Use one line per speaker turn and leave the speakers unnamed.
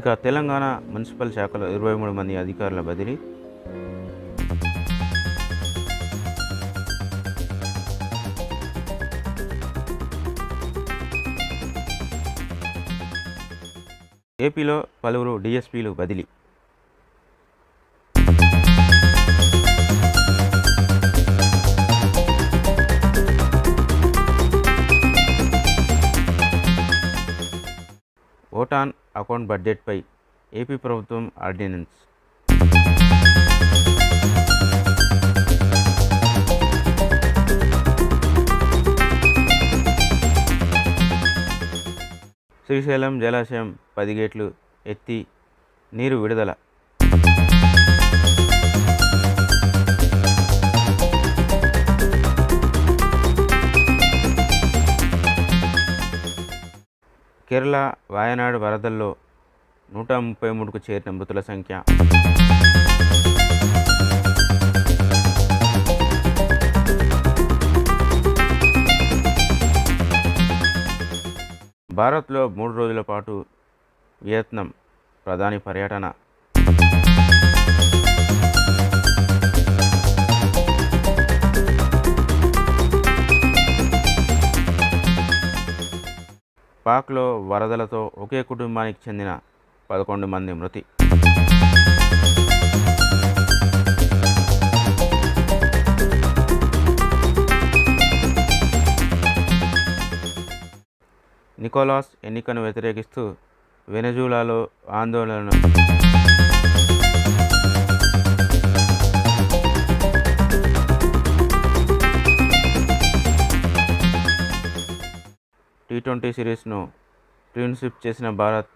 ఇక తెలంగాణ మున్సిపల్ శాఖలో 23 మంది అధికారుల బదిలీ. ఏపీలో పలువురు డిఎస్పీలు బదిలీ. ఓటాన్ అకౌంట్ బడ్జెట్పై ఏపీ ప్రభుత్వం ఆర్డినెన్స్. శ్రీశైలం జలాశయం 10 గేట్లు ఎత్తి నీరు విడుదల. కేరళ వాయనాడు వరదల్లో 133కు చేరిన మృతుల సంఖ్య. భారత్లో 3 రోజుల పాటు వియత్నాం ప్రధాని పర్యటన. పాక్లో వరదలతో ఒకే కుటుంబానికి చెందిన 11 మంది మృతి. నికోలాస్ ఎన్నికను వ్యతిరేకిస్తూ వెనెజులాలో ఆందోళన. T20 సిరీస్ను క్లీన్ స్వీప్ చేసిన భారత్